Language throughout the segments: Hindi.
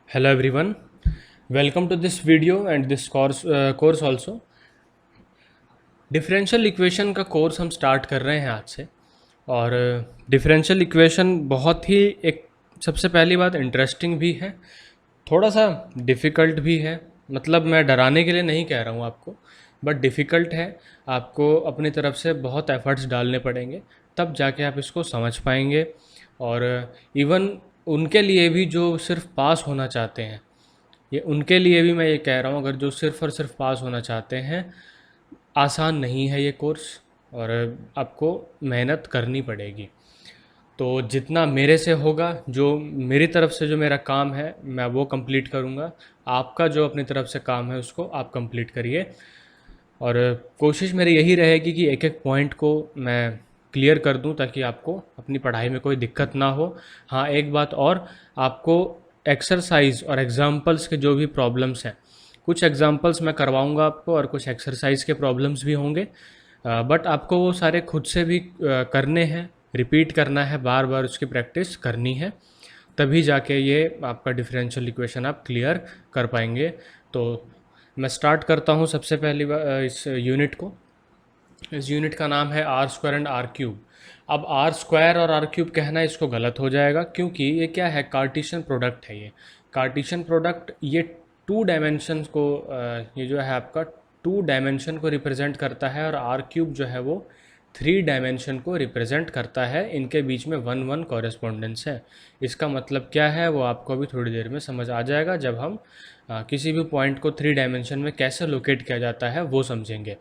Hello everyone, welcome to this video and this course also. Differential equation का कोर्स हम स्टार्ट कर रहे हैं आज से। और डिफरेंशियल इक्वेशन बहुत ही एक सबसे पहली बात इंटरेस्टिंग भी है, थोड़ा सा डिफ़िकल्ट भी है। मतलब मैं डराने के लिए नहीं कह रहा हूँ आपको, बट डिफ़िकल्ट है। आपको अपनी तरफ से बहुत एफ़र्ट्स डालने पड़ेंगे, तब जाके आप इसको समझ पाएंगे। और इवन उनके लिए भी जो सिर्फ पास होना चाहते हैं, ये उनके लिए भी मैं ये कह रहा हूँ, अगर जो सिर्फ़ और सिर्फ पास होना चाहते हैं, आसान नहीं है ये कोर्स और आपको मेहनत करनी पड़ेगी। तो जितना मेरे से होगा, जो मेरी तरफ से जो मेरा काम है मैं वो कंप्लीट करूँगा। आपका जो अपनी तरफ से काम है उसको आप कंप्लीट करिए। और कोशिश मेरी यही रहेगी कि एक एक पॉइंट को मैं क्लियर कर दूं, ताकि आपको अपनी पढ़ाई में कोई दिक्कत ना हो। हाँ, एक बात और, आपको एक्सरसाइज और एग्जाम्पल्स के जो भी प्रॉब्लम्स हैं, कुछ एग्जाम्पल्स मैं करवाऊंगा आपको और कुछ एक्सरसाइज के प्रॉब्लम्स भी होंगे। बट आपको वो सारे खुद से भी करने हैं, रिपीट करना है, बार बार उसकी प्रैक्टिस करनी है, तभी जाके ये आपका डिफरेंशियल इक्वेशन आप क्लियर कर पाएंगे। तो मैं स्टार्ट करता हूँ सबसे पहली बार इस यूनिट को। इस यूनिट का नाम है R square and R cube. अब आर स्क्वायर और आर क्यूब कहना इसको गलत हो जाएगा, क्योंकि ये क्या है, कार्टिशियन प्रोडक्ट है। ये कार्टिशियन प्रोडक्ट ये टू डायमेंशन को ये जो है आपका टू डायमेंशन को रिप्रेजेंट करता है, और आर क्यूब जो है वो थ्री डायमेंशन को रिप्रेजेंट करता है। इनके बीच में 1-1 कॉरेस्पॉन्डेंस है। इसका मतलब क्या है वो आपको अभी थोड़ी देर में समझ आ जाएगा, जब हम किसी भी पॉइंट को थ्री डायमेंशन में कैसे लोकेट किया जाता है वो समझेंगे।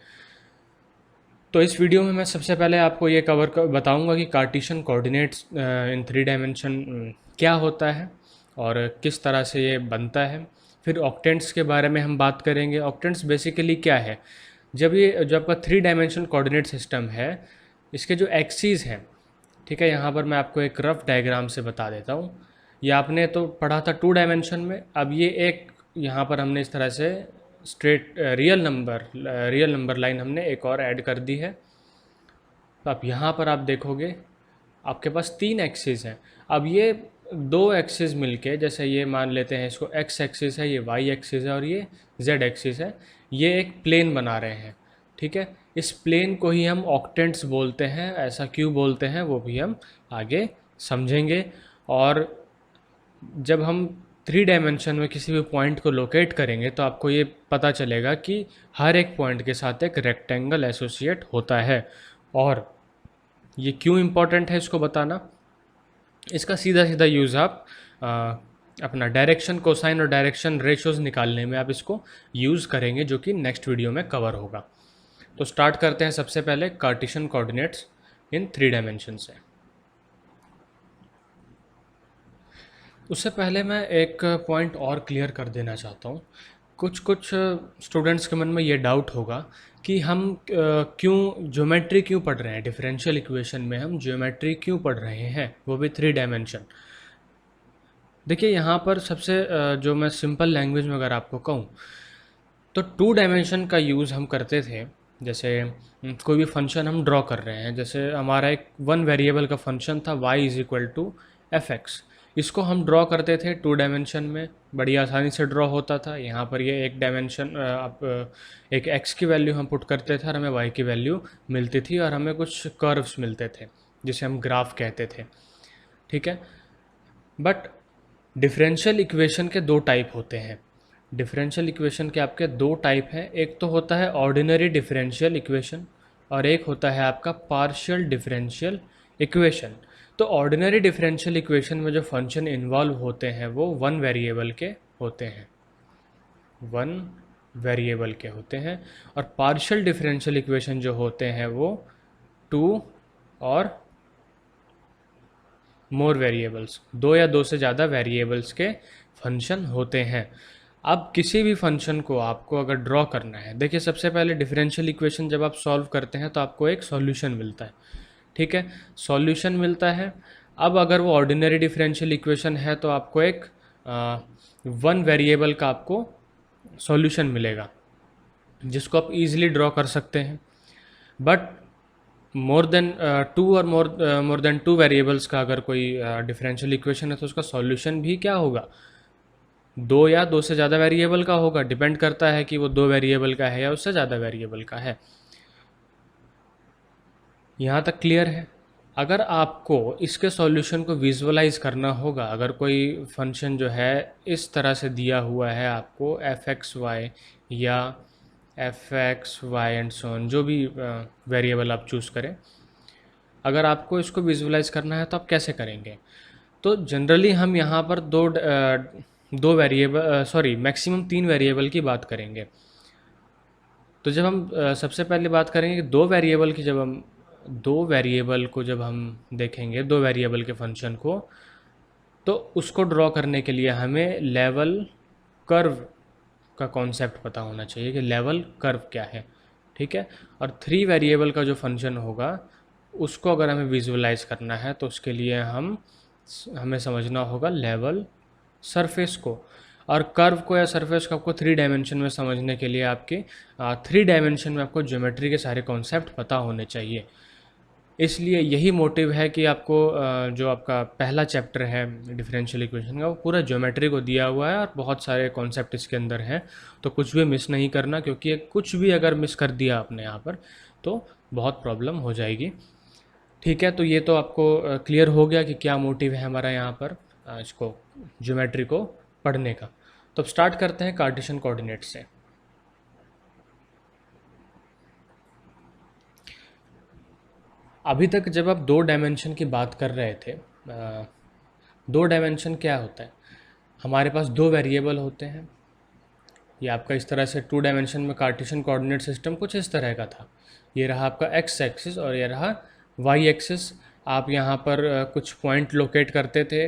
तो इस वीडियो में मैं सबसे पहले आपको ये बताऊंगा कि Cartesian coordinates in three dimension क्या होता है और किस तरह से ये बनता है। फिर ऑक्टेंट्स के बारे में हम बात करेंगे। ऑक्टेंट्स बेसिकली क्या है, जब आपका थ्री डायमेंशन कोऑर्डिनेट सिस्टम है, इसके जो एक्सीज हैं, ठीक है, यहाँ पर मैं आपको एक रफ डायग्राम से बता देता हूँ। ये आपने तो पढ़ा था टू डायमेंशन में, अब ये एक यहाँ पर हमने इस तरह से स्ट्रेट रियल नंबर लाइन हमने एक और ऐड कर दी है। तो आप यहाँ पर आप देखोगे आपके पास तीन एक्सिस हैं। अब ये दो एक्सिस मिलके, जैसे ये मान लेते हैं इसको एक्स एक्सिस है, ये वाई एक्सिस है और ये जेड एक्सिस है, ये एक प्लेन बना रहे हैं। ठीक है, इस प्लेन को ही हम ऑक्टेंट्स बोलते हैं। ऐसा क्यों बोलते हैं वो भी हम आगे समझेंगे। और जब हम थ्री डायमेंशन में किसी भी पॉइंट को लोकेट करेंगे तो आपको ये पता चलेगा कि हर एक पॉइंट के साथ एक रेक्टेंगल एसोसिएट होता है। और ये क्यों इम्पोर्टेंट है इसको बताना, इसका सीधा सीधा यूज़ आप अपना डायरेक्शन कोसाइन और डायरेक्शन रेशियोज निकालने में आप इसको यूज़ करेंगे, जो कि नेक्स्ट वीडियो में कवर होगा। तो स्टार्ट करते हैं सबसे पहले Cartesian coordinates in three dimension से। उससे पहले मैं एक पॉइंट और क्लियर कर देना चाहता हूँ। कुछ स्टूडेंट्स के मन में ये डाउट होगा कि हम क्यों ज्योमेट्री क्यों पढ़ रहे हैं, डिफरेंशियल इक्वेशन में हम ज्योमेट्री क्यों पढ़ रहे हैं, वो भी थ्री डायमेंशन। देखिए यहाँ पर सबसे जो मैं सिंपल लैंग्वेज में अगर आपको कहूँ, तो टू डायमेंशन का यूज़ हम करते थे। जैसे कोई भी फंक्शन हम ड्रॉ कर रहे हैं, जैसे हमारा एक वन वेरिएबल का फंक्शन था y=f(x), इसको हम ड्रॉ करते थे टू डायमेंशन में, बड़ी आसानी से ड्रॉ होता था। यहाँ पर ये एक डायमेंशन आप एक x की वैल्यू हम पुट करते थे और हमें y की वैल्यू मिलती थी, और हमें कुछ कर्व्स मिलते थे जिसे हम ग्राफ कहते थे। ठीक है, बट डिफरेंशियल इक्वेशन के दो टाइप होते हैं। डिफरेंशियल इक्वेशन के आपके दो टाइप हैं, एक तो होता है ऑर्डिनरी डिफरेंशियल इक्वेशन और एक होता है आपका पार्शियल डिफरेंशियल इक्वेशन। तो ऑर्डिनरी डिफरेंशियल इक्वेशन में जो फंक्शन इन्वॉल्व होते हैं वो वन वेरिएबल के होते हैं, वन वेरिएबल के होते हैं। और पार्शियल डिफरेंशियल इक्वेशन जो होते हैं वो टू और मोर वेरिएबल्स, दो या दो से ज़्यादा वेरिएबल्स के फंक्शन होते हैं। अब किसी भी फंक्शन को आपको अगर ड्रॉ करना है, देखिए सबसे पहले डिफरेंशियल इक्वेशन जब आप सॉल्व करते हैं तो आपको एक सॉल्यूशन मिलता है। ठीक है, सॉल्यूशन मिलता है। अब अगर वो ऑर्डिनरी डिफरेंशियल इक्वेशन है तो आपको एक वन वेरिएबल का आपको सॉल्यूशन मिलेगा, जिसको आप इजीली ड्रॉ कर सकते हैं। बट मोर देन टू और मोर देन टू वेरिएबल्स का अगर कोई डिफरेंशियल इक्वेशन है तो उसका सॉल्यूशन भी क्या होगा, दो या दो से ज़्यादा वेरिएबल का होगा, डिपेंड करता है कि वो दो वेरिएबल का है या उससे ज़्यादा वेरिएबल का है। यहाँ तक क्लियर है? अगर आपको इसके सॉल्यूशन को विजुअलाइज करना होगा, अगर कोई फंक्शन जो है इस तरह से दिया हुआ है आपको एफ एक्स वाई या f x y and so on, जो भी वेरिएबल आप चूज़ करें, अगर आपको इसको विजुअलाइज करना है तो आप कैसे करेंगे? तो जनरली हम यहाँ पर दो वेरिएबल सॉरी मैक्सिमम तीन वेरिएबल की बात करेंगे। तो जब हम सबसे पहले बात करेंगे कि दो वेरिएबल की, जब हम दो वेरिएबल को जब हम देखेंगे, दो वेरिएबल के फंक्शन को, तो उसको ड्रॉ करने के लिए हमें लेवल कर्व का कॉन्सेप्ट पता होना चाहिए कि लेवल कर्व क्या है, ठीक है। और थ्री वेरिएबल का जो फंक्शन होगा उसको अगर हमें विजुअलाइज करना है तो उसके लिए हमें समझना होगा लेवल सरफेस को। और कर्व को या सरफेस को आपको थ्री डायमेंशन में समझने के लिए आपके थ्री डायमेंशन में आपको ज्योमेट्री के सारे कॉन्सेप्ट पता होने चाहिए। इसलिए यही मोटिव है कि आपको जो आपका पहला चैप्टर है डिफरेंशियल इक्वेशन का, वो पूरा ज्योमेट्री को दिया हुआ है और बहुत सारे कॉन्सेप्ट इसके अंदर हैं। तो कुछ भी मिस नहीं करना, क्योंकि कुछ भी अगर मिस कर दिया आपने यहाँ पर तो बहुत प्रॉब्लम हो जाएगी। ठीक है, तो ये तो आपको क्लियर हो गया कि क्या मोटिव है हमारा यहाँ पर इसको ज्योमेट्री को पढ़ने का। तो अब स्टार्ट करते हैं कार्टेशियन कोऑर्डिनेट से। अभी तक जब आप दो डायमेंशन की बात कर रहे थे, दो डायमेंशन क्या होता है? हमारे पास दो वेरिएबल होते हैं। ये आपका इस तरह से टू डायमेंशन में कार्टेशियन कोऑर्डिनेट सिस्टम कुछ इस तरह का था। ये रहा आपका एक्स एक्सिस और ये रहा वाई एक्सिस। आप यहाँ पर कुछ पॉइंट लोकेट करते थे,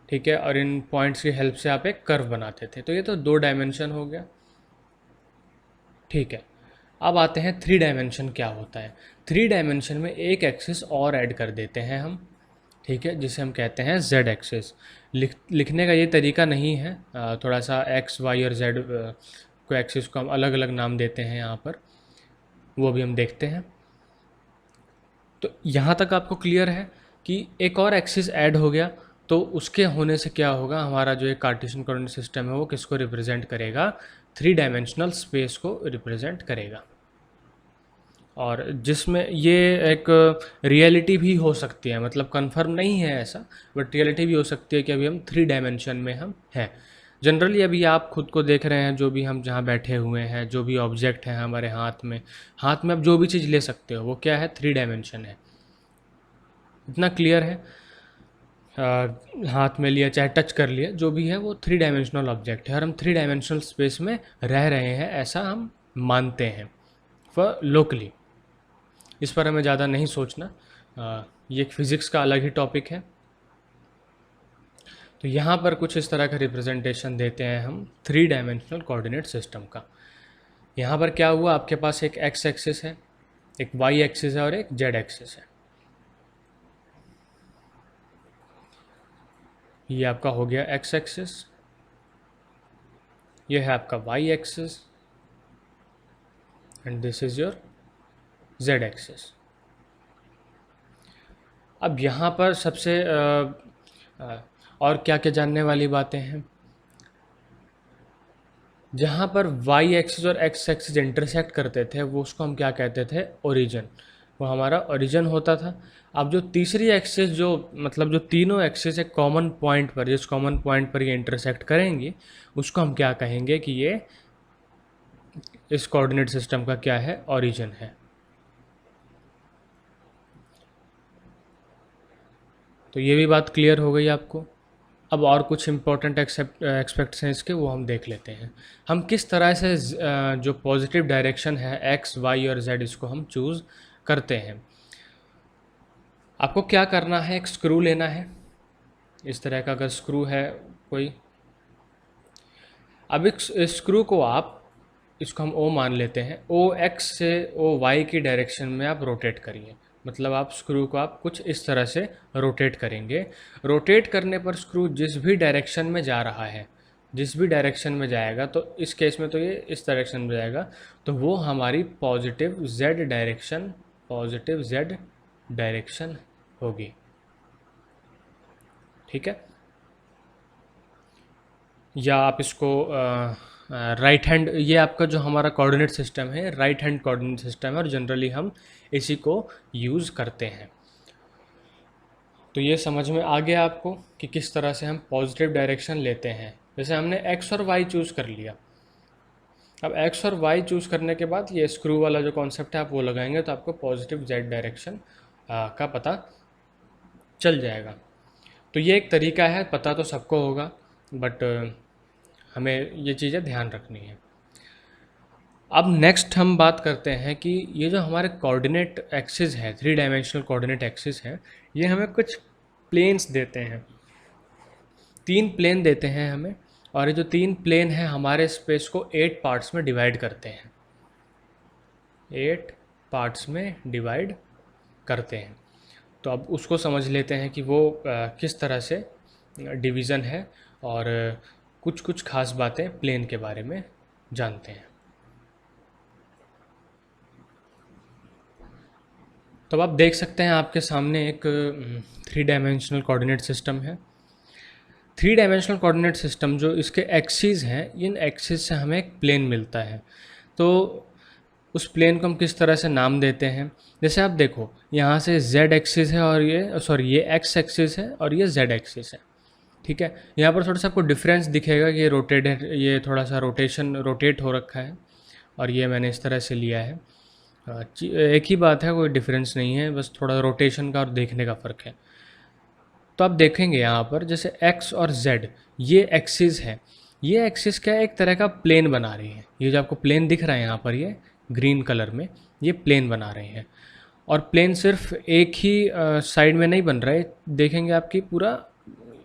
ठीक है, और इन पॉइंट्स की हेल्प से आप एक कर्व बनाते थे। तो ये तो दो डायमेंशन हो गया, ठीक है। अब आते हैं थ्री डायमेंशन क्या होता है। थ्री डायमेंशन में एक एक्सिस और ऐड कर देते हैं हम, ठीक है, जिसे हम कहते हैं जेड एक्सिस। लिखने का ये तरीका नहीं है, थोड़ा सा एक्स वाई और जेड को एक्सिस को हम अलग अलग नाम देते हैं यहाँ पर, वो भी हम देखते हैं। तो यहाँ तक आपको क्लियर है कि एक और एक्सिस ऐड हो गया तो उसके होने से क्या होगा, हमारा जो एक कार्टेशियन कोऑर्डिनेट सिस्टम है वो किसको रिप्रेजेंट करेगा? थ्री डायमेंशनल स्पेस को रिप्रेजेंट करेगा। और जिसमें ये एक रियलिटी भी हो सकती है, मतलब कंफर्म नहीं है ऐसा, बट रियलिटी भी हो सकती है कि अभी हम थ्री डायमेंशन में हम हैं। जनरली अभी आप खुद को देख रहे हैं, जो भी हम जहाँ बैठे हुए हैं, जो भी ऑब्जेक्ट है हमारे हाथ में आप जो भी चीज़ ले सकते हो वो क्या है? थ्री डायमेंशन है। इतना क्लियर है? हाथ में लिया चाहे टच कर लिया, जो भी है वो थ्री डायमेंशनल ऑब्जेक्ट है और हम थ्री डायमेंशनल स्पेस में रह रहे हैं, ऐसा हम मानते हैं फॉर लोकली। इस पर हमें ज़्यादा नहीं सोचना, ये एक फिज़िक्स का अलग ही टॉपिक है। तो यहाँ पर कुछ इस तरह का रिप्रेजेंटेशन देते हैं हम थ्री डायमेंशनल कोऑर्डिनेट सिस्टम का। यहाँ पर क्या हुआ, आपके पास एक एक्स एक्सिस है, एक वाई एक्सिस है और एक जेड एक्सिस है। ये आपका हो गया एक्स एक्सिस, ये है आपका y axis and this is your z axis. अब यहाँ पर सबसे और क्या क्या जानने वाली बातें हैं? जहाँ पर वाई एक्सिस और एक्स एक्सिस इंटरसेक्ट करते थे वो उसको हम क्या कहते थे? ओरिजिन। वो हमारा ओरिजिन होता था। अब जो तीसरी एक्सिस, जो मतलब जो तीनों एक्सिस एक कॉमन पॉइंट पर, जिस कॉमन पॉइंट पर ये इंटरसेक्ट करेंगी, उसको हम क्या कहेंगे कि ये इस कोऑर्डिनेट सिस्टम का क्या है? ओरिजिन है। तो ये भी बात क्लियर हो गई आपको। अब और कुछ इम्पोर्टेंट एक्सपेक्ट्स हैं इसके, वो हम देख लेते हैं। हम किस तरह से जो पॉजिटिव डायरेक्शन है एक्स वाई और जेड, इसको हम चूज़ करते हैं। आपको क्या करना है, एक स्क्रू लेना है, इस तरह का अगर स्क्रू है कोई। अब इस स्क्रू को आप, इसको हम ओ मान लेते हैं, ओ एक्स से ओ वाई की डायरेक्शन में आप रोटेट करिए। मतलब आप स्क्रू को आप कुछ इस तरह से रोटेट करेंगे। रोटेट करने पर स्क्रू जिस भी डायरेक्शन में जा रहा है, जिस भी डायरेक्शन में जाएगा, तो इस केस में तो ये इस डायरेक्शन में जाएगा, तो वो हमारी पॉजिटिव जेड डायरेक्शन होगी, ठीक है। या आप इसको राइट हैंड, ये आपका जो हमारा कोऑर्डिनेट सिस्टम है राइट हैंड कोऑर्डिनेट सिस्टम है और जनरली हम इसी को यूज़ करते हैं। तो ये समझ में आ गया आपको कि किस तरह से हम पॉजिटिव डायरेक्शन लेते हैं। जैसे हमने एक्स और वाई चूज़ कर लिया, अब एक्स और वाई चूज़ करने के बाद ये स्क्रू वाला जो कॉन्सेप्ट है आप वो लगाएंगे तो आपको पॉजिटिव जेड डायरेक्शन का पता चल जाएगा। तो ये एक तरीका है, पता तो सबको होगा बट हमें ये चीज़ें ध्यान रखनी है। अब नेक्स्ट हम बात करते हैं कि ये जो हमारे कोऑर्डिनेट एक्सिस है, 3 डायमेंशनल कोऑर्डिनेट एक्सिस है, ये हमें कुछ प्लेन्स देते हैं, 3 प्लेन देते हैं हमें। और ये जो 3 प्लेन हैं हमारे स्पेस को 8 पार्ट्स में डिवाइड करते हैं, 8 पार्ट्स में डिवाइड करते हैं। तो अब उसको समझ लेते हैं कि वो किस तरह से डिवीज़न है और कुछ कुछ खास बातें प्लेन के बारे में जानते हैं। तो अब आप देख सकते हैं आपके सामने एक 3 डायमेंशनल कोऑर्डिनेट सिस्टम है। 3 डायमेंशनल कोऑर्डिनेट सिस्टम जो इसके एक्सिस हैं, इन एक्सिस से हमें एक प्लेन मिलता है। तो उस प्लेन को हम किस तरह से नाम देते हैं, जैसे आप देखो यहाँ से z एक्सिस है और ये x एक्सिस है और ये z एक्सिस है, ठीक है। यहाँ पर थोड़ा सा आपको डिफरेंस दिखेगा कि ये रोटेट है, ये थोड़ा सा रोटेट हो रखा है और ये मैंने इस तरह से लिया है। एक ही बात है, कोई डिफरेंस नहीं है, बस थोड़ा रोटेशन का और देखने का फ़र्क है। तो आप देखेंगे यहाँ पर जैसे x और z ये एक्सिस है, ये एक्सिस क्या है, एक तरह का प्लेन बना रही है। ये जो आपको प्लेन दिख रहा है यहाँ पर, ये ग्रीन कलर में, ये प्लेन बना रहे हैं। और प्लेन सिर्फ एक ही साइड में नहीं बन रहा है, देखेंगे आपकी पूरा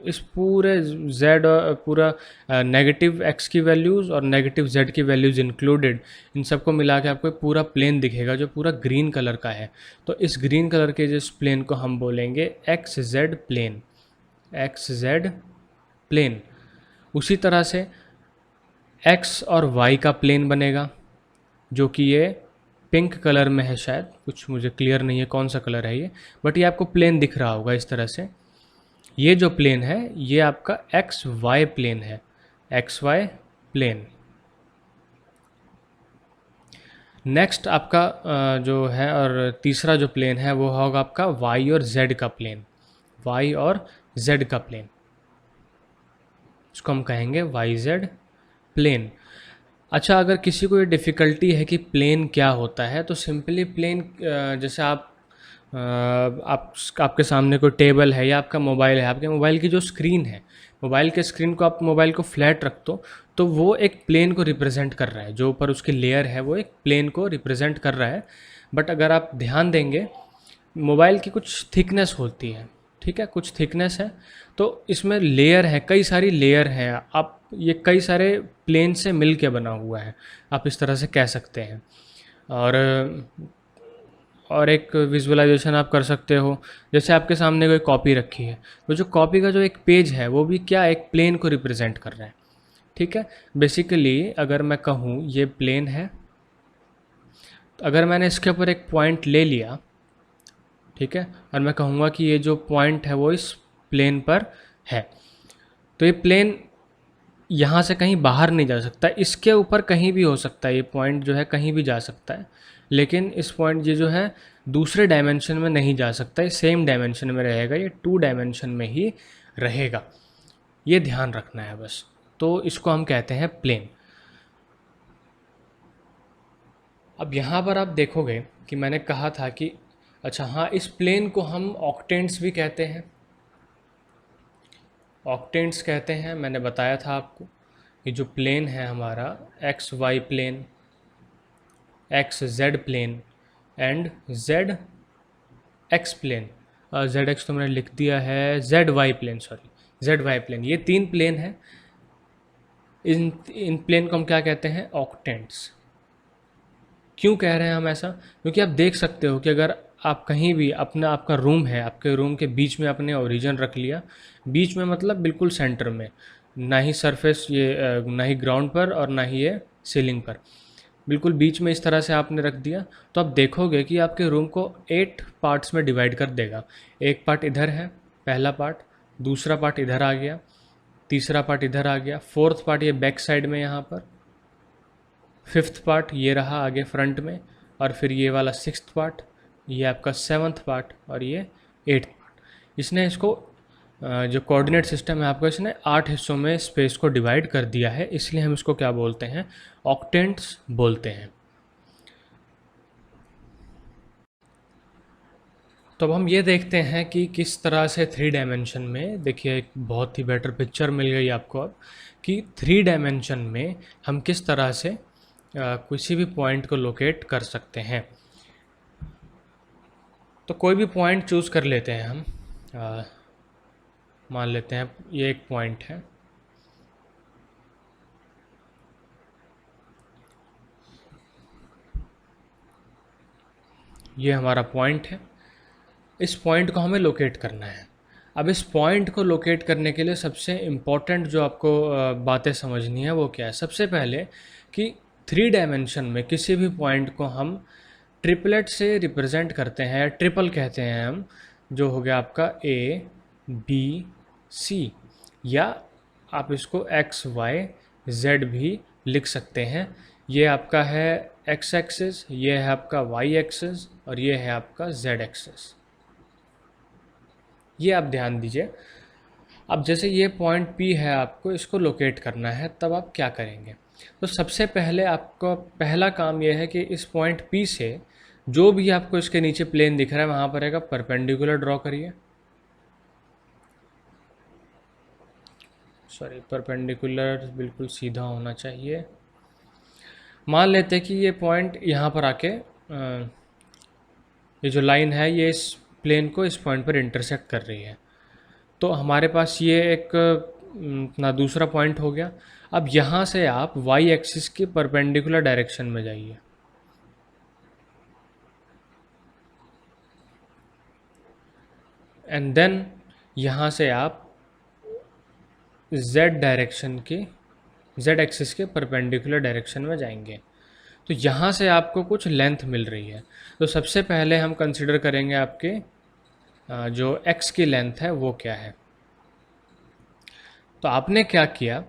इस पूरे z और पूरा नेगेटिव x की वैल्यूज़ और नेगेटिव z की वैल्यूज़ इंक्लूडेड, इन सबको मिला के आपको पूरा प्लेन दिखेगा जो पूरा ग्रीन कलर का है। तो इस ग्रीन कलर के जिस प्लेन को हम बोलेंगे xz प्लेन, xz प्लेन। उसी तरह से x और y का प्लेन बनेगा जो कि ये पिंक कलर में है, शायद कुछ मुझे क्लियर नहीं है कौन सा कलर है ये, बट ये आपको प्लेन दिख रहा होगा इस तरह से। ये जो प्लेन है ये आपका एक्स वाई प्लेन है, एक्स वाई प्लेन। नेक्स्ट आपका जो है और तीसरा जो प्लेन है वो होगा आपका वाई और जेड का प्लेन, वाई और जेड का प्लेन, इसको हम कहेंगे वाई जेड प्लेन। अच्छा, अगर किसी को ये डिफ़िकल्टी है कि प्लेन क्या होता है तो सिंपली प्लेन, जैसे आपके सामने कोई टेबल है या आपका मोबाइल है, आपके मोबाइल की जो स्क्रीन है, मोबाइल के स्क्रीन को आप मोबाइल को फ्लैट रख दो तो वो एक प्लेन को रिप्रेजेंट कर रहा है, जो ऊपर उसकी लेयर है वो एक प्लेन को रिप्रेजेंट कर रहा है। बट अगर आप ध्यान देंगे मोबाइल की कुछ थिकनेस होती है, ठीक है, कुछ थिकनेस है, तो इसमें लेयर है, कई सारी लेयर हैं, आप ये कई सारे प्लेन से मिल के बना हुआ है, आप इस तरह से कह सकते हैं। और एक विजुअलाइजेशन आप कर सकते हो, जैसे आपके सामने कोई कॉपी रखी है तो जो कॉपी का जो एक पेज है वो भी क्या एक प्लेन को रिप्रेजेंट कर रहा है, ठीक है। बेसिकली अगर मैं कहूँ ये प्लेन है, अगर मैंने इसके ऊपर एक पॉइंट ले लिया, ठीक है, और मैं कहूँगा कि ये जो पॉइंट है वो इस प्लेन पर है, तो ये प्लेन यहाँ से कहीं बाहर नहीं जा सकता, इसके ऊपर कहीं भी हो सकता है, ये पॉइंट जो है कहीं भी जा सकता है, लेकिन इस पॉइंट ये जो है दूसरे डायमेंशन में नहीं जा सकता, ये सेम डायमेंशन में रहेगा, ये 2 डायमेंशन में ही रहेगा, ये ध्यान रखना है बस। तो इसको हम कहते हैं प्लेन। अब यहाँ पर आप देखोगे कि मैंने कहा था कि अच्छा हाँ, इस प्लेन को हम ऑक्टेंट्स भी कहते हैं, ऑक्टेंट्स कहते हैं। मैंने बताया था आपको कि जो प्लेन है हमारा x y plane, x z plane and z x plane, z x तो मैंने लिख दिया है, z y plane, sorry z y plane, ये 3 प्लेन हैं। इन प्लेन को हम क्या कहते हैं, ऑक्टेंट्स। क्यों कह रहे हैं हम ऐसा, क्योंकि आप देख सकते हो कि अगर आप कहीं भी आपका रूम है, आपके रूम के बीच में आपने ओरिजिन रख लिया, बीच में मतलब बिल्कुल सेंटर में, ना ही सरफेस ये ना ही ग्राउंड पर और ना ही ये सीलिंग पर, बिल्कुल बीच में इस तरह से आपने रख दिया, तो आप देखोगे कि आपके रूम को 8 पार्ट्स में डिवाइड कर देगा। एक पार्ट इधर है, पहला पार्ट, दूसरा पार्ट इधर आ गया, तीसरा पार्ट इधर आ गया, फोर्थ पार्ट ये बैक साइड में यहाँ पर, फिफ्थ पार्ट ये रहा आगे फ्रंट में, और फिर ये वाला सिक्स्थ पार्ट, ये आपका सेवन्थ पार्ट, और ये एट्थ पार्ट। इसने इसको जो कोऑर्डिनेट सिस्टम है आपको, इसने 8 हिस्सों में स्पेस को डिवाइड कर दिया है, इसलिए हम इसको क्या बोलते हैं, ऑक्टेंट्स बोलते हैं। तो अब हम ये देखते हैं कि किस तरह से 3 डायमेंशन में, देखिए एक बहुत ही बेटर पिक्चर मिल गई आपको अब, कि 3 डायमेंशन में हम किस तरह से किसी भी पॉइंट को लोकेट कर सकते हैं। तो कोई भी पॉइंट चूज़ कर लेते हैं हम, मान लेते हैं ये एक पॉइंट है, ये हमारा पॉइंट है। इस पॉइंट को हमें लोकेट करना है। अब इस पॉइंट को लोकेट करने के लिए सबसे इम्पॉर्टेंट जो आपको बातें समझनी है वो क्या है। सबसे पहले कि 3 डायमेंशन में किसी भी पॉइंट को हम ट्रिपलेट से रिप्रेजेंट करते हैं, ट्रिपल कहते हैं हम, जो हो गया आपका A B C, या आप इसको X Y Z भी लिख सकते हैं। ये आपका है X एक्सिस, ये है आपका Y एक्सिस, और ये है आपका Z एक्सिस। ये आप ध्यान दीजिए। अब जैसे ये पॉइंट P है, आपको इसको लोकेट करना है, तब आप क्या करेंगे। तो सबसे पहले आपका पहला काम यह है कि इस पॉइंट P से जो भी आपको इसके नीचे प्लेन दिख रहा है वहाँ पर एक परपेंडिकुलर ड्रॉ करिए। सॉरी, परपेंडिकुलर बिल्कुल सीधा होना चाहिए। मान लेते हैं कि ये पॉइंट यहाँ पर आके ये जो लाइन है ये इस प्लेन को इस पॉइंट पर इंटरसेक्ट कर रही है। तो हमारे पास ये एक अपना दूसरा पॉइंट हो गया। अब यहाँ से आप y एक्सिस की परपेंडिकुलर डायरेक्शन में जाइए, एंड देन यहाँ से आप z डायरेक्शन की, z एक्सिस के परपेंडिकुलर डायरेक्शन में जाएंगे। तो यहाँ से आपको कुछ लेंथ मिल रही है। तो सबसे पहले हम कंसिडर करेंगे आपके जो x की लेंथ है वो क्या है। तो आपने क्या किया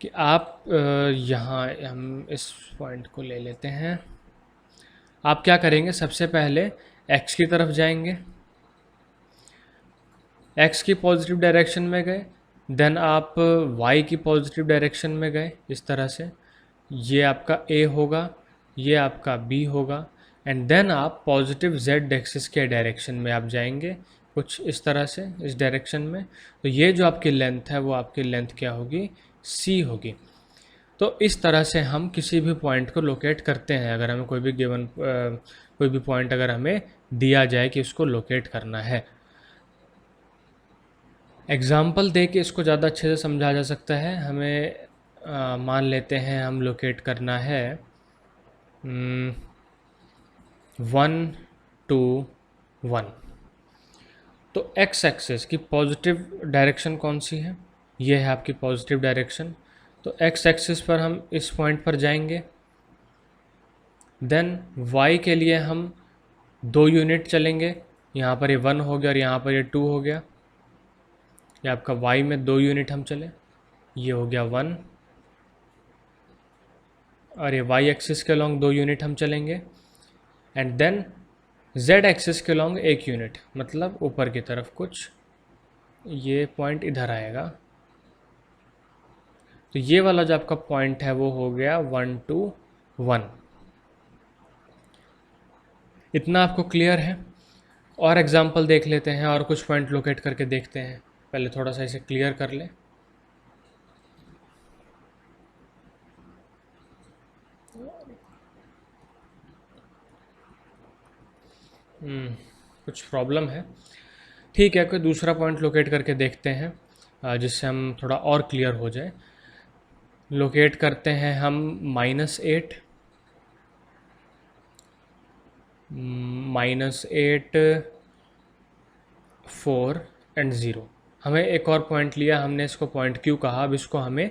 कि आप यहाँ हम इस पॉइंट को ले लेते हैं। आप क्या करेंगे, सबसे पहले x की तरफ जाएंगे, x की पॉजिटिव डायरेक्शन में गए, देन आप y की पॉजिटिव डायरेक्शन में गए इस तरह से। ये आपका A होगा, ये आपका B होगा, एंड देन आप पॉजिटिव z एक्सिस के डायरेक्शन में आप जाएंगे कुछ इस तरह से, इस डायरेक्शन में। तो ये जो आपकी लेंथ है वो आपकी लेंथ क्या होगी, C होगी। तो इस तरह से हम किसी भी पॉइंट को लोकेट करते हैं। अगर हमें कोई भी गिवन कोई भी पॉइंट अगर हमें दिया जाए कि उसको लोकेट करना है, एग्ज़ाम्पल दे के इसको ज़्यादा अच्छे से समझा जा सकता है। हमें मान लेते हैं हम लोकेट करना है 1 2 1। तो x एक्सिस की पॉजिटिव डायरेक्शन कौन सी है, ये है आपकी पॉजिटिव डायरेक्शन। तो x एक्सिस पर हम इस पॉइंट पर जाएंगे, देन y के लिए हम 2 यूनिट चलेंगे। यहाँ पर ये 1 हो गया और यहाँ पर ये 2 हो गया। ये आपका y में 2 यूनिट हम चले, ये हो गया 1, और ये y एक्सिस के लॉन्ग 2 यूनिट हम चलेंगे, एंड देन z एक्सिस के लॉन्ग 1 यूनिट, मतलब ऊपर की तरफ कुछ ये पॉइंट इधर आएगा। तो ये वाला जो आपका पॉइंट है वो हो गया 1 2 1। इतना आपको क्लियर है। और एग्जांपल देख लेते हैं और कुछ पॉइंट लोकेट करके देखते हैं। पहले थोड़ा सा इसे क्लियर कर ले। कुछ प्रॉब्लम है, ठीक है। कोई दूसरा पॉइंट लोकेट करके देखते हैं जिससे हम थोड़ा और क्लियर हो जाए। लोकेट करते हैं हम -8 -8 4 एंड 0। हमें एक और पॉइंट लिया, हमने इसको पॉइंट Q कहा। अब इसको हमें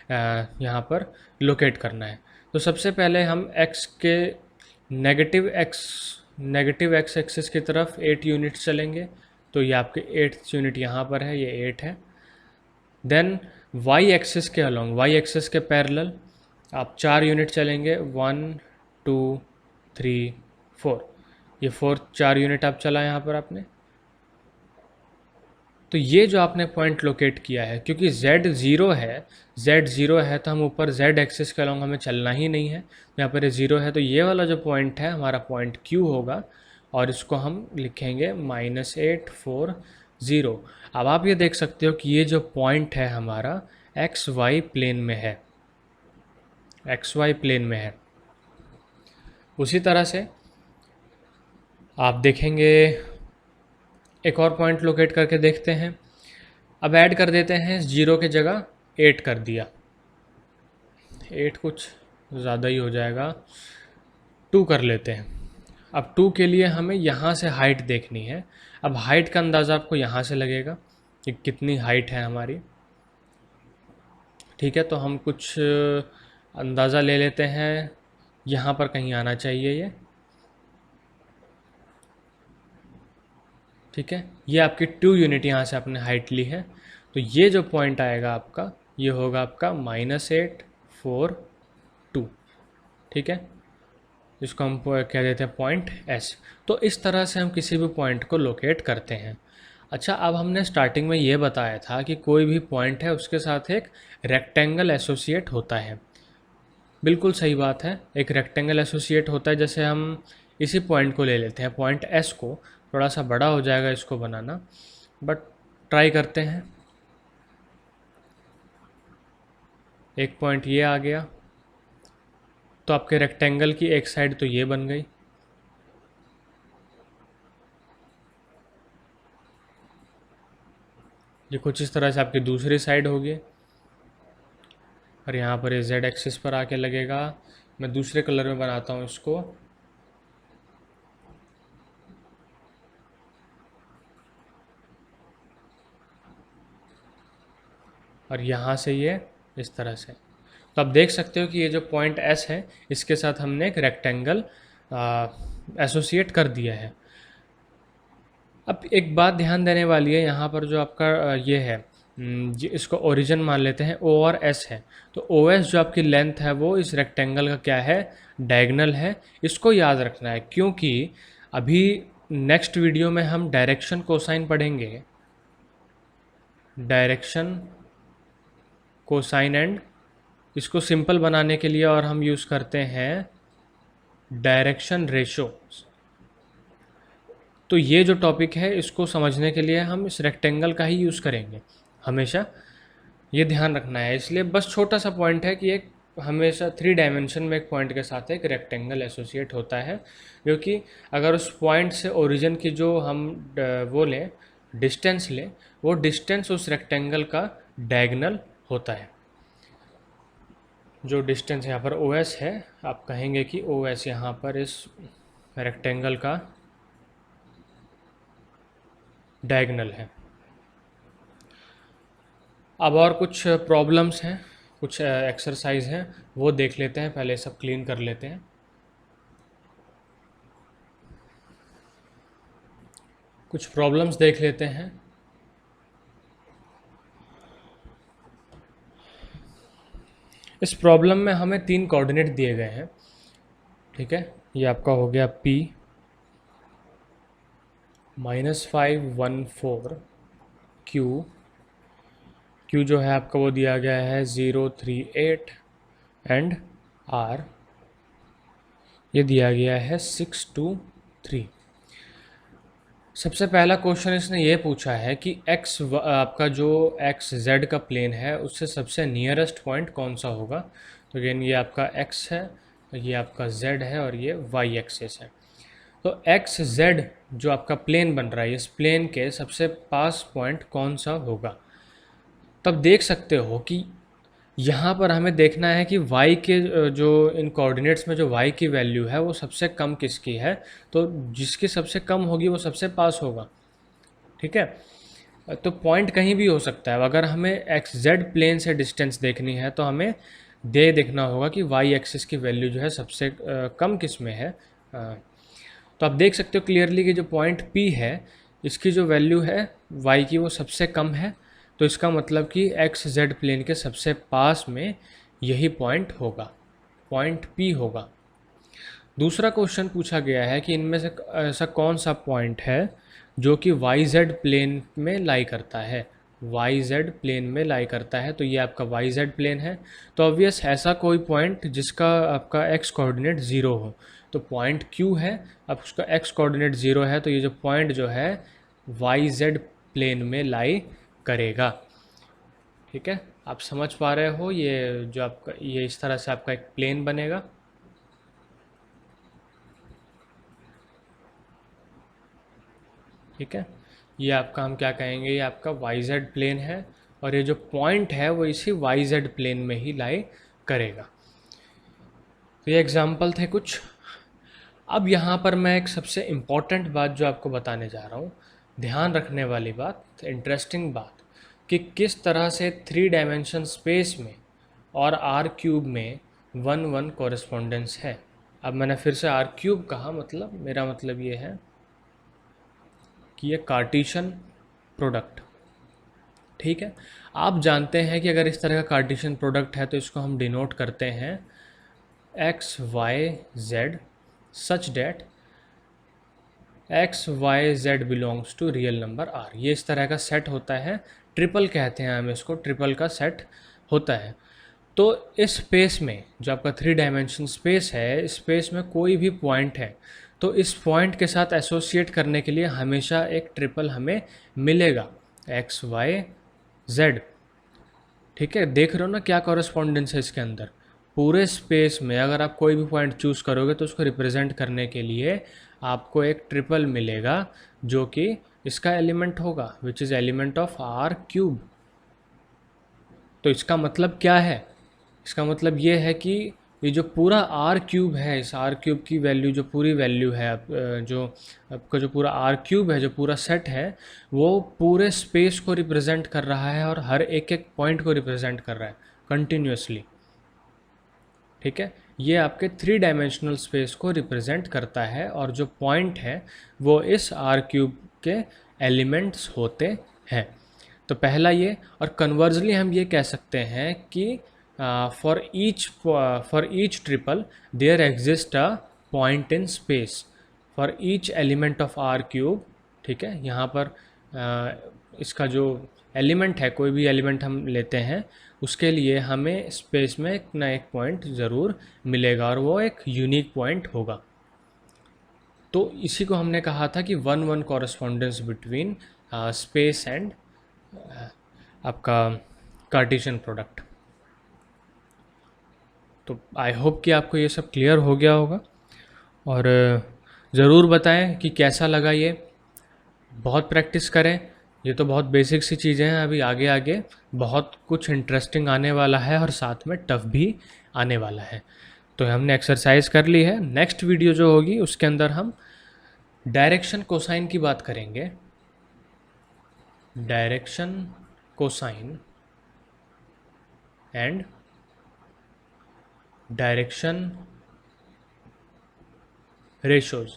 यहाँ पर लोकेट करना है। तो सबसे पहले हम x के नेगेटिव x एक्सिस की तरफ 8 यूनिट्स चलेंगे। तो ये आपके 8th यूनिट यहाँ पर है, ये 8 है। देन वाई एक्सिस के अलोंग, वाई एक्सिस के पैरेलल आप 4 यूनिट चलेंगे, 1 2 3 4, ये 4 यूनिट आप चला यहाँ पर आपने। तो ये जो आपने पॉइंट लोकेट किया है, क्योंकि z ज़ीरो है तो हम ऊपर z एक्सिस के अलोंग हमें चलना ही नहीं है, यहाँ पर ये ज़ीरो है, तो ये वाला जो पॉइंट है हमारा पॉइंट Q होगा और इसको हम लिखेंगे -840। अब आप ये देख सकते हो कि ये जो पॉइंट है हमारा XY प्लेन में है, XY प्लेन में है। उसी तरह से आप देखेंगे, एक और पॉइंट लोकेट करके देखते हैं। अब ऐड कर देते हैं, 0 के जगह 8 कर दिया, 8 कुछ ज़्यादा ही हो जाएगा, 2 कर लेते हैं। अब 2 के लिए हमें यहाँ से हाइट देखनी है। अब हाइट का अंदाज़ा आपको यहाँ से लगेगा कि कितनी हाइट है हमारी। ठीक है, तो हम कुछ अंदाज़ा ले लेते हैं, यहाँ पर कहीं आना चाहिए ये। ठीक है, ये आपकी 2 यूनिट यहाँ से आपने हाइट ली है, तो ये जो पॉइंट आएगा आपका, ये होगा आपका -842। ठीक है, इसको हम कह देते हैं पॉइंट S। तो इस तरह से हम किसी भी पॉइंट को लोकेट करते हैं। अच्छा, अब हमने स्टार्टिंग में ये बताया था कि कोई भी पॉइंट है उसके साथ एक रेक्टेंगल एसोसिएट होता है। बिल्कुल सही बात है, एक रेक्टेंगल एसोसिएट होता है। जैसे हम इसी पॉइंट को ले लेते हैं, पॉइंट S को, थोड़ा सा बड़ा हो जाएगा इसको बनाना, बट ट्राई करते हैं। एक पॉइंट ये आ गया, तो आपके रेक्टेंगल की एक साइड तो ये बन गई, ये कुछ इस तरह से आपकी दूसरी साइड होगी, और यहाँ पर ये z एक्सिस पर आके लगेगा। मैं दूसरे कलर में बनाता हूँ इसको, और यहाँ से ये इस तरह से। तो आप देख सकते हो कि ये जो पॉइंट S है, इसके साथ हमने एक रेक्टेंगल एसोसिएट कर दिया है। अब एक बात ध्यान देने वाली है, यहाँ पर जो आपका ये है, इसको ओरिजिन मान लेते हैं, O और S है, तो OS जो आपकी लेंथ है वो इस रेक्टेंगल का क्या है, डायगोनल है। इसको याद रखना है, क्योंकि अभी नेक्स्ट वीडियो में हम डायरेक्शन कोसाइन पढ़ेंगे, डायरेक्शन कोसाइन एंड इसको सिंपल बनाने के लिए और हम यूज़ करते हैं डायरेक्शन रेशो। तो ये जो टॉपिक है इसको समझने के लिए हम इस रेक्टेंगल का ही यूज़ करेंगे हमेशा, ये ध्यान रखना है। इसलिए बस छोटा सा पॉइंट है कि एक हमेशा 3 डायमेंशन में एक पॉइंट के साथ एक रेक्टेंगल एसोसिएट होता है, क्योंकि अगर उस पॉइंट से ओरिजिन की जो हम वो लें, डिस्टेंस लें, वो डिस्टेंस उस रेक्टेंगल का डायगोनल होता है। जो डिस्टेंस यहाँ पर OS है, आप कहेंगे कि OS यहाँ पर इस रेक्टेंगल का डायगोनल है। अब और कुछ प्रॉब्लम्स हैं, कुछ एक्सरसाइज हैं, वो देख लेते हैं। पहले सब क्लीन कर लेते हैं। कुछ प्रॉब्लम्स देख लेते हैं। इस प्रॉब्लम में हमें 3 कोऑर्डिनेट दिए गए हैं। ठीक है, ये आपका हो गया P -514, Q जो है आपका वो दिया गया है 038, एंड R ये दिया गया है 623। सबसे पहला क्वेश्चन इसने ये पूछा है कि x आपका जो XZ का प्लेन है उससे सबसे नियरेस्ट पॉइंट कौन सा होगा। तो अगेन ये आपका x है, ये आपका z है, और ये y एक्सिस है। तो XZ जो आपका प्लेन बन रहा है, इस प्लेन के सबसे पास पॉइंट कौन सा होगा। तब देख सकते हो कि यहाँ पर हमें देखना है कि y के जो इन कोऑर्डिनेट्स में जो y की वैल्यू है वो सबसे कम किसकी है, तो जिसकी सबसे कम होगी वो सबसे पास होगा। ठीक है, तो पॉइंट कहीं भी हो सकता है। अगर हमें XZ प्लेन से डिस्टेंस देखनी है तो हमें देखना होगा कि y एक्सिस की वैल्यू जो है सबसे कम किस में है। तो आप देख सकते हो क्लियरली कि जो पॉइंट P है इसकी जो वैल्यू है y की वो सबसे कम है, तो इसका मतलब कि एक्स जेड प्लेन के सबसे पास में यही पॉइंट होगा, पॉइंट पी होगा। दूसरा क्वेश्चन पूछा गया है कि इनमें से ऐसा कौन सा पॉइंट है जो कि वाई जेड प्लेन में लाई करता है, वाई जेड प्लेन में लाई करता है। तो ये आपका वाई जेड प्लेन है, तो ऑब्वियस ऐसा कोई पॉइंट जिसका आपका एक्स कोऑर्डिनेट ज़ीरो हो। तो पॉइंट क्यू है, अब उसका एक्स कोऑर्डिनेट ज़ीरो है, तो ये जो पॉइंट जो है वाई जेड प्लेन में लाई करेगा। ठीक है, आप समझ पा रहे हो, ये जो आपका ये इस तरह से आपका एक प्लेन बनेगा। ठीक है, ये आपका हम क्या कहेंगे, ये आपका वाई जेड प्लेन है, और ये जो पॉइंट है वो इसी वाई जेड प्लेन में ही लाई करेगा। तो ये एग्जाम्पल थे कुछ। अब यहाँ पर मैं एक सबसे इम्पॉर्टेंट बात जो आपको बताने जा रहा हूँ, ध्यान रखने वाली बात, इंटरेस्टिंग बात, कि किस तरह से 3 डायमेंशन स्पेस में और आर क्यूब में 1-1 कॉरेस्पॉन्डेंस है। अब मैंने फिर से आर क्यूब कहा, मतलब मेरा मतलब ये है कि ये कार्टेशियन प्रोडक्ट। ठीक है, आप जानते हैं कि अगर इस तरह का कार्टेशियन प्रोडक्ट है तो इसको हम डिनोट करते हैं x y z such that x y z belongs to real number R. ये इस तरह का सेट होता है, ट्रिपल कहते हैं हम इसको, ट्रिपल का सेट होता है। तो इस स्पेस में जो आपका 3 डायमेंशन स्पेस है, इस स्पेस में कोई भी पॉइंट है तो इस पॉइंट के साथ एसोसिएट करने के लिए हमेशा एक ट्रिपल हमें मिलेगा, एक्स वाई जेड। ठीक है, देख रहे हो ना क्या कॉरेस्पॉन्डेंस है इसके अंदर। पूरे स्पेस में अगर आप कोई भी पॉइंट चूज़ करोगे तो उसको रिप्रेजेंट करने के लिए आपको एक ट्रिपल मिलेगा जो कि इसका एलिमेंट होगा, which is element of R cube. तो इसका मतलब क्या है, इसका मतलब ये है कि ये जो पूरा आर क्यूब है, इस आर क्यूब की वैल्यू, जो पूरी वैल्यू है जो आपका जो पूरा आर क्यूब है, जो पूरा सेट है, वो पूरे स्पेस को रिप्रेजेंट कर रहा है और हर एक एक पॉइंट को रिप्रेजेंट कर रहा है कंटिन्यूसली। ठीक है, ये आपके 3 डायमेंशनल स्पेस को रिप्रेजेंट करता है और जो पॉइंट है वो इस आर क्यूब के एलिमेंट्स होते हैं। तो पहला ये, और कन्वर्जली हम ये कह सकते हैं कि for each triple there exist a point in space for each element of R cube. ठीक है, यहाँ पर इसका जो एलिमेंट है, कोई भी एलिमेंट हम लेते हैं उसके लिए हमें स्पेस में एक ना एक पॉइंट ज़रूर मिलेगा और वो एक यूनिक पॉइंट होगा। तो इसी को हमने कहा था कि 1-1 कॉरेस्पॉन्डेंस बिटवीन स्पेस एंड आपका कार्टेशियन प्रोडक्ट। तो आई होप कि आपको ये सब क्लियर हो गया होगा, और ज़रूर बताएं कि कैसा लगा ये। बहुत प्रैक्टिस करें, ये तो बहुत बेसिक सी चीज़ें हैं, अभी आगे आगे बहुत कुछ इंटरेस्टिंग आने वाला है और साथ में टफ भी आने वाला है। तो हमने एक्सरसाइज कर ली है, नेक्स्ट वीडियो जो होगी उसके अंदर हम डायरेक्शन कोसाइन की बात करेंगे, direction cosine and direction ratios,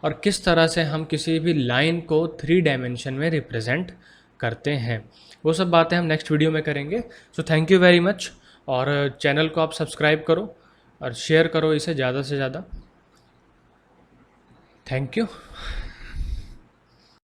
और किस तरह से हम किसी भी लाइन को 3 डायमेंशन में रिप्रेजेंट करते हैं। वो सब बातें हम नेक्स्ट वीडियो में करेंगे। So thank you very much, और चैनल को आप सब्सक्राइब करो और शेयर करो इसे ज़्यादा से ज़्यादा। Thank you.